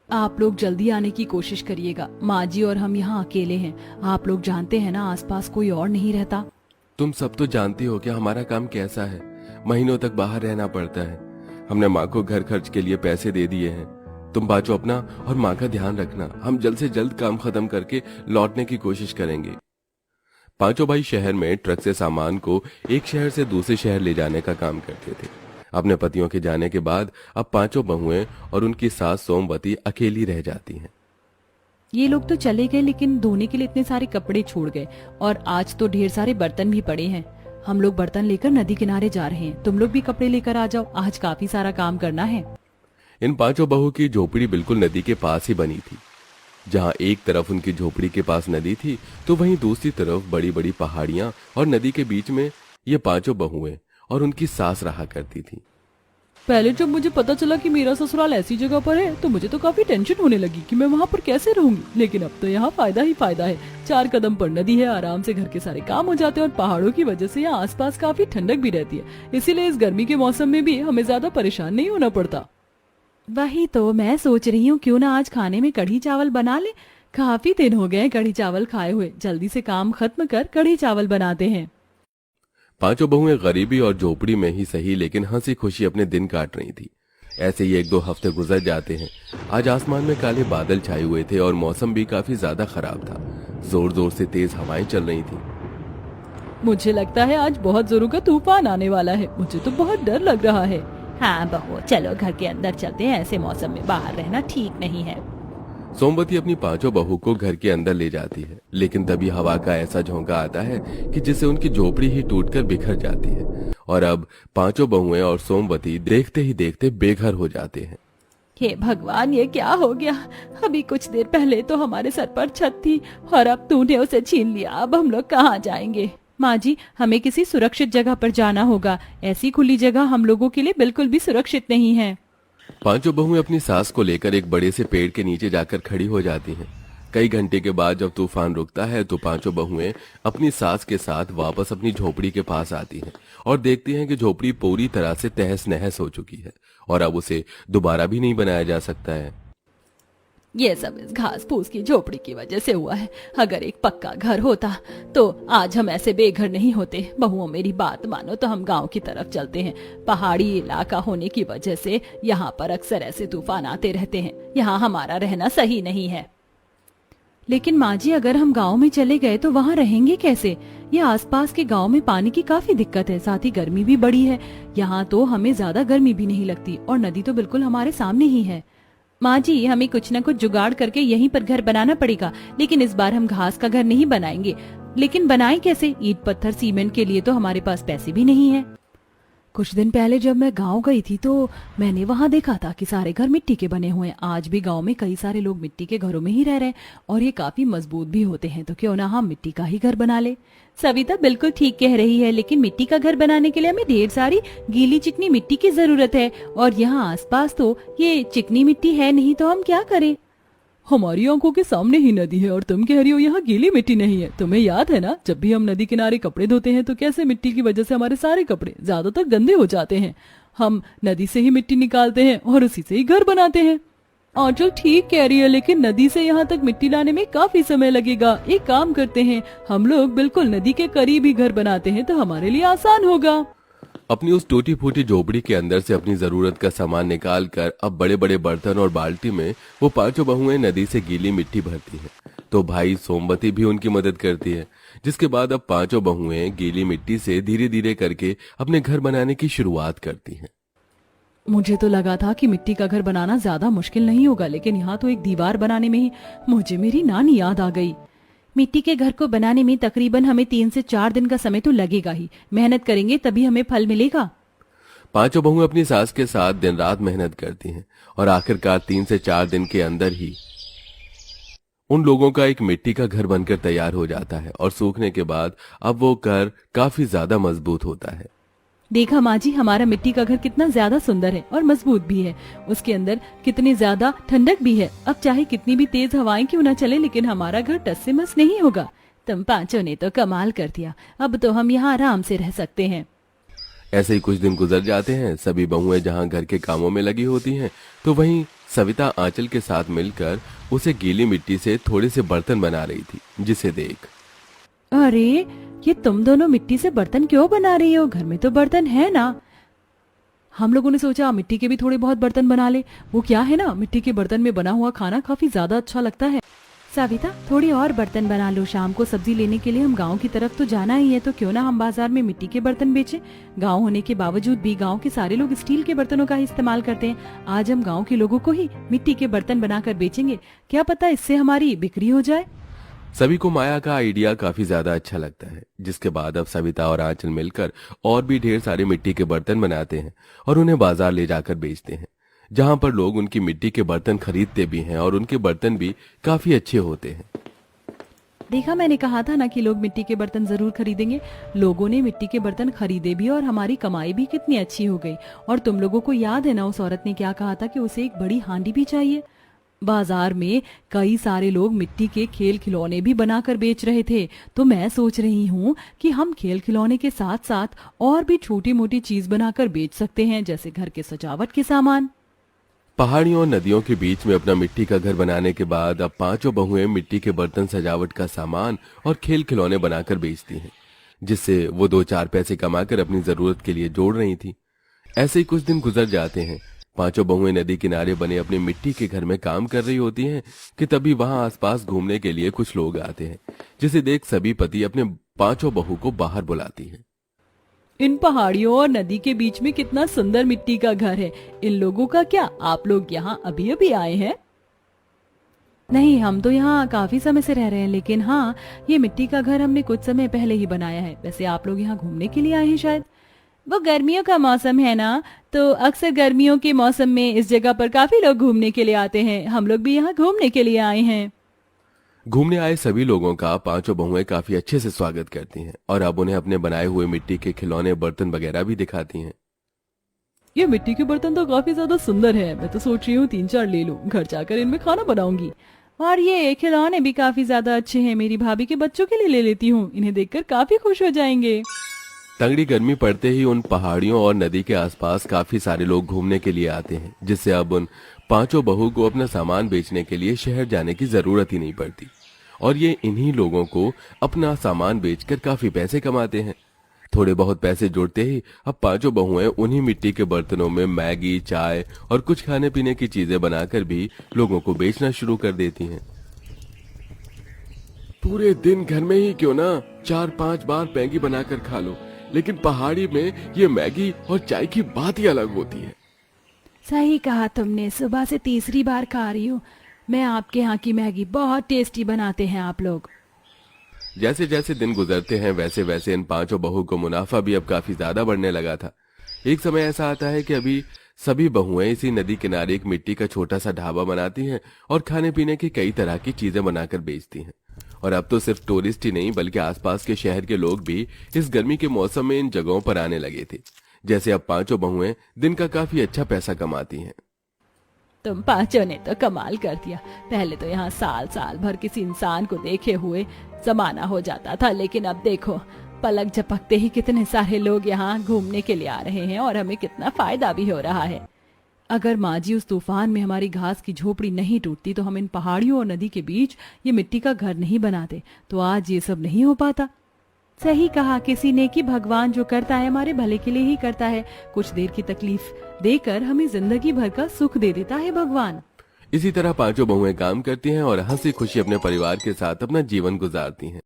आप लोग जल्दी आने की कोशिश करिएगा, माँ जी और हम यहाँ अकेले हैं। आप लोग जानते हैं ना, आसपास कोई और नहीं रहता। तुम सब तो जानती हो कि हमारा काम कैसा है, महीनों तक बाहर रहना पड़ता है। हमने माँ को घर खर्च के लिए पैसे दे दिए हैं। तुम बाजू अपना और माँ का ध्यान रखना। हम जल्द से जल्द काम खत्म करके लौटने की कोशिश करेंगे। पांचों भाई शहर में ट्रक से सामान को एक शहर से दूसरे शहर ले जाने का काम करते थे। अपने पतियों के जाने के बाद अब पांचों बहुएं और उनकी सास सोमवती अकेली रह जाती हैं। ये लोग तो चले गए, लेकिन धोने के लिए इतने सारे कपड़े छोड़ गए और आज तो ढेर सारे बर्तन भी पड़े हैं। हम लोग बर्तन लेकर नदी किनारे जा रहे हैं, तुम लोग भी कपड़े लेकर आ जाओ, आज काफी सारा काम करना है। इन पांचों बहू की झोपड़ी बिल्कुल नदी के पास ही बनी थी। जहां एक तरफ उनकी झोपड़ी के पास नदी थी तो वहीं दूसरी तरफ बड़ी बड़ी पहाड़ियां और नदी के बीच में ये पांचों बहुएं और उनकी सास रहा करती थी। पहले जब मुझे पता चला कि मेरा ससुराल ऐसी जगह पर है तो मुझे तो काफी टेंशन होने लगी कि मैं वहाँ पर कैसे रहूंगी, लेकिन अब तो यहाँ फायदा ही फायदा है। 4 कदम पर नदी है, आराम से घर के सारे काम हो जाते हैं और पहाड़ों की वजह से यहाँ आसपास काफी ठंडक भी रहती है, इसीलिए इस गर्मी के मौसम में भी हमें ज्यादा परेशान नहीं होना पड़ता। वही तो मैं सोच रही हूँ, क्यों ना आज खाने में कढ़ी चावल बना ले। काफी दिन हो गए कढ़ी चावल खाए हुए, जल्दी से काम खत्म कर कढ़ी चावल बनाते हैं। पांचों बहुएं गरीबी और झोपड़ी में ही सही लेकिन हंसी खुशी अपने दिन काट रही थी। ऐसे ही 1-2 हफ्ते गुजर जाते हैं। आज आसमान में काले बादल छाए हुए थे और मौसम भी काफी ज्यादा खराब था। जोर जोर से तेज हवाएं चल रही थी। मुझे लगता है आज बहुत जोरों का तूफान आने वाला है, मुझे तो बहुत डर लग रहा है। हाँ बहू, चलो घर के अंदर चलते हैं, ऐसे मौसम में बाहर रहना ठीक नहीं है। सोमवती अपनी पांचों बहू को घर के अंदर ले जाती है, लेकिन तभी हवा का ऐसा झोंका आता है कि जिससे उनकी झोपड़ी ही टूटकर बिखर जाती है और अब पांचों बहुएं और सोमवती देखते ही देखते बेघर हो जाते हैं। हे भगवान, ये क्या हो गया? अभी कुछ देर पहले तो हमारे सर पर छत थी और अब तूने उसे छीन लिया। अब हम लोग कहाँ जाएंगे? माँ जी, हमें किसी सुरक्षित जगह पर जाना होगा। ऐसी खुली जगह हम लोगों के लिए बिल्कुल भी सुरक्षित नहीं है। पांचों बहुएं अपनी सास को लेकर एक बड़े से पेड़ के नीचे जाकर खड़ी हो जाती हैं। कई घंटे के बाद जब तूफान रुकता है तो पांचों बहुएं अपनी सास के साथ वापस अपनी झोपड़ी के पास आती हैं और देखती हैं कि झोपड़ी पूरी तरह से तहस नहस हो चुकी है और अब उसे दोबारा भी नहीं बनाया जा सकता है। ये सब इस घास फूस की झोपड़ी की वजह से हुआ है। अगर एक पक्का घर होता तो आज हम ऐसे बेघर नहीं होते। बहुओं, मेरी बात मानो तो हम गांव की तरफ चलते हैं। पहाड़ी इलाका होने की वजह से यहाँ पर अक्सर ऐसे तूफान आते रहते हैं। यहाँ हमारा रहना सही नहीं है। लेकिन माँ जी, अगर हम गांव में चले गए तो वहाँ रहेंगे कैसे? ये आसपास के गांव में पानी की काफी दिक्कत है, साथ ही गर्मी भी बड़ी है। यहाँ तो हमें ज्यादा गर्मी भी नहीं लगती और नदी तो बिल्कुल हमारे सामने ही है। माँ जी, हमें कुछ न कुछ जुगाड़ करके यहीं पर घर बनाना पड़ेगा, लेकिन इस बार हम घास का घर नहीं बनाएंगे। लेकिन बनाएं कैसे? ईंट पत्थर सीमेंट के लिए तो हमारे पास पैसे भी नहीं है। कुछ दिन पहले जब मैं गांव गई थी तो मैंने वहां देखा था कि सारे घर मिट्टी के बने हुए हैं। आज भी गांव में कई सारे लोग मिट्टी के घरों में ही रह रहे हैं और ये काफी मजबूत भी होते हैं, तो क्यों ना हम मिट्टी का ही घर बना ले। सविता बिल्कुल ठीक कह रही है, लेकिन मिट्टी का घर बनाने के लिए हमें ढेर सारी गीली चिकनी मिट्टी की जरूरत है और यहाँ आसपास तो ये चिकनी मिट्टी है नहीं, तो हम क्या करें? हमारी आंखों के सामने ही नदी है और तुम कह रही हो यहाँ गीली मिट्टी नहीं है। तुम्हें याद है ना, जब भी हम नदी किनारे कपड़े धोते हैं तो कैसे मिट्टी की वजह से हमारे सारे कपड़े ज्यादातर गंदे हो जाते हैं। हम नदी से ही मिट्टी निकालते हैं और उसी से ही घर बनाते हैं। आंचल ठीक कह रही है, लेकिन नदी से यहाँ तक मिट्टी लाने में काफी समय लगेगा। एक काम करते हैं, हम लोग बिल्कुल नदी के करीब ही घर बनाते हैं तो हमारे लिए आसान होगा। अपनी उस टूटी फूटी झोपड़ी के अंदर से अपनी जरूरत का सामान निकाल कर अब बड़े बड़े बर्तन और बाल्टी में वो पांचों बहुएं नदी से गीली मिट्टी भरती हैं। तो भाई सोमवती भी उनकी मदद करती है, जिसके बाद अब पांचों बहुएं गीली मिट्टी से धीरे धीरे करके अपने घर बनाने की शुरुआत करती हैं। मुझे तो लगा था कि मिट्टी का घर बनाना ज्यादा मुश्किल नहीं होगा, लेकिन यहाँ तो एक दीवार बनाने में ही मुझे मेरी नानी याद आ गई। मिट्टी के घर को बनाने में तकरीबन हमें 3 से 4 दिन का समय तो लगेगा ही। मेहनत करेंगे तभी हमें फल मिलेगा। पांचों बहुएं अपनी सास के साथ दिन रात मेहनत करती हैं और आखिरकार 3 से 4 दिन के अंदर ही उन लोगों का एक मिट्टी का घर बनकर तैयार हो जाता है और सूखने के बाद अब वो घर काफी ज्यादा मजबूत होता है। देखा माँ जी, हमारा मिट्टी का घर कितना ज्यादा सुंदर है और मजबूत भी है। उसके अंदर कितनी ज्यादा ठंडक भी है। अब चाहे कितनी भी तेज हवाएं क्यों न चले, लेकिन हमारा घर टस से मस नहीं होगा। तुम पांचों ने तो कमाल कर दिया। अब तो हम यहाँ आराम से रह सकते हैं। ऐसे ही कुछ दिन गुजर जाते हैं। सभी बहुएं जहां घर के कामों में लगी होती हैं, तो वहीं सविता आंचल के साथ मिलकर उसे गीली मिट्टी से थोड़े से बर्तन बना रही थी, जिसे देख अरे, ये तुम दोनों मिट्टी से बर्तन क्यों बना रही हो? घर में तो बर्तन है ना। हम लोगों ने सोचा मिट्टी के भी थोड़े बहुत बर्तन बना ले। वो क्या है ना, मिट्टी के बर्तन में बना हुआ खाना काफी ज्यादा अच्छा लगता है। सविता, थोड़ी और बर्तन बना लो। शाम को सब्जी लेने के लिए हम गांव की तरफ तो जाना ही है, तो क्यों ना हम बाजार में मिट्टी के बर्तन बेचें। गांव होने के बावजूद भी गांव के सारे लोग स्टील के बर्तनों का ही इस्तेमाल करते हैं। आज हम गांव के लोगों को ही मिट्टी के बर्तन बनाकर बेचेंगे। क्या पता इससे हमारी बिक्री हो जाए। सभी को माया का आइडिया काफी ज्यादा अच्छा लगता है, जिसके बाद अब सविता और आंचल मिलकर और भी ढेर सारे मिट्टी के बर्तन बनाते हैं और उन्हें बाजार ले जाकर बेचते हैं, जहां पर लोग उनकी मिट्टी के बर्तन खरीदते भी हैं और उनके बर्तन भी काफी अच्छे होते हैं। देखा, मैंने कहा था ना कि लोग मिट्टी के बर्तन जरूर खरीदेंगे। लोगों ने मिट्टी के बर्तन खरीदे भी और हमारी कमाई भी कितनी अच्छी हो गई। और तुम लोगों को याद है ना, उस औरत ने क्या कहा था कि उसे एक बड़ी हांडी भी चाहिए। बाजार में कई सारे लोग मिट्टी के खेल खिलौने भी बनाकर बेच रहे थे। तो मैं सोच रही हूँ कि हम खेल खिलौने के साथ साथ और भी छोटी मोटी चीज बनाकर बेच सकते हैं, जैसे घर के सजावट के सामान। पहाड़ियों और नदियों के बीच में अपना मिट्टी का घर बनाने के बाद अब पांचों बहुएं मिट्टी के बर्तन, सजावट का सामान और खेल खिलौने बनाकर बेचती हैं, जिससे वो 2-4 पैसे कमाकर अपनी जरूरत के लिए जोड़ रही थी। ऐसे ही कुछ दिन गुजर जाते हैं। पांचों बहुएं नदी किनारे बने अपने मिट्टी के घर में काम कर रही होती हैं कि तभी वहां आसपास घूमने के लिए कुछ लोग आते हैं, जिसे देख सभी पति अपने पांचों बहू को बाहर बुलाती हैं। इन पहाड़ियों और नदी के बीच में कितना सुंदर मिट्टी का घर है। इन लोगों का क्या, आप लोग यहाँ अभी अभी आए हैं? नहीं, हम तो यहाँ काफी समय से रह रहे हैं, लेकिन हाँ, ये मिट्टी का घर हमने कुछ समय पहले ही बनाया है। वैसे आप लोग यहाँ घूमने के लिए आए हैं शायद। वो गर्मियों का मौसम है ना, तो अक्सर गर्मियों के मौसम में इस जगह पर काफी लोग घूमने के लिए आते हैं। हम लोग भी यहाँ घूमने के लिए आए हैं। घूमने आए सभी लोगों का पांचों बहुएं काफी अच्छे से स्वागत करती हैं और अब उन्हें अपने बनाए हुए मिट्टी के खिलौने, बर्तन वगैरह भी दिखाती हैं। ये मिट्टी के बर्तन तो काफी ज्यादा सुंदर है। मैं तो सोच रही हूँ 3-4 ले लूं, घर जाकर इनमें खाना बनाऊंगी। और ये खिलौने भी काफी ज्यादा अच्छे हैं। मेरी भाभी के बच्चों के लिए ले लेती हूँ, इन्हें देखकर काफी खुश हो जाएंगे। तगड़ी गर्मी पड़ते ही उन पहाड़ियों और नदी के आसपास काफी सारे लोग घूमने के लिए आते हैं, जिससे अब उन पांचों बहू को अपना सामान बेचने के लिए शहर जाने की जरूरत ही नहीं पड़ती और ये इन्हीं लोगों को अपना सामान बेचकर काफी पैसे कमाते हैं। थोड़े बहुत पैसे जोड़ते ही अब पांचों बहुएं उन्हीं मिट्टी के बर्तनों में मैगी, चाय और कुछ खाने पीने की चीजें बनाकर भी लोगों को बेचना शुरू कर देती हैं। पूरे दिन घर में ही क्यों ना 4-5 बार मैगी बनाकर खा लो, लेकिन पहाड़ी में ये मैगी और चाय की बात ही अलग होती है। सही कहा तुमने, सुबह से तीसरी बार खा रही हूँ मैं आपके यहाँ की मैगी। बहुत टेस्टी बनाते हैं आप लोग। जैसे जैसे दिन गुजरते हैं वैसे वैसे इन पांचों बहू को मुनाफा भी अब काफी ज्यादा बढ़ने लगा था। एक समय ऐसा आता है कि अभी सभी बहुएं इसी नदी किनारे एक मिट्टी का छोटा सा ढाबा बनाती हैं और खाने पीने की कई तरह की चीजें बनाकर बेचती हैं। और अब तो सिर्फ टूरिस्ट ही नहीं बल्कि आसपास के शहर के लोग भी इस गर्मी के मौसम में इन जगहों पर आने लगे थे। जैसे अब पांचों बहुएं दिन का काफी अच्छा पैसा कमाती हैं। तुम पांचों ने तो कमाल कर दिया। पहले तो यहाँ साल साल भर किसी इंसान को देखे हुए जमाना हो जाता था, लेकिन अब देखो पलक झपकते ही कितने सारे लोग यहाँ घूमने के लिए आ रहे हैं और हमें कितना फायदा भी हो रहा है। अगर माँ जी उस तूफान में हमारी घास की झोपड़ी नहीं टूटती तो हम इन पहाड़ियों और नदी के बीच ये मिट्टी का घर नहीं बनाते, तो आज ये सब नहीं हो पाता। सही कहा किसी ने कि भगवान जो करता है हमारे भले के लिए ही करता है। कुछ देर की तकलीफ देकर हमें जिंदगी भर का सुख दे देता है भगवान। इसी तरह पांचों बहुएं काम करती हैं और हंसी खुशी अपने परिवार के साथ अपना जीवन गुजारती हैं।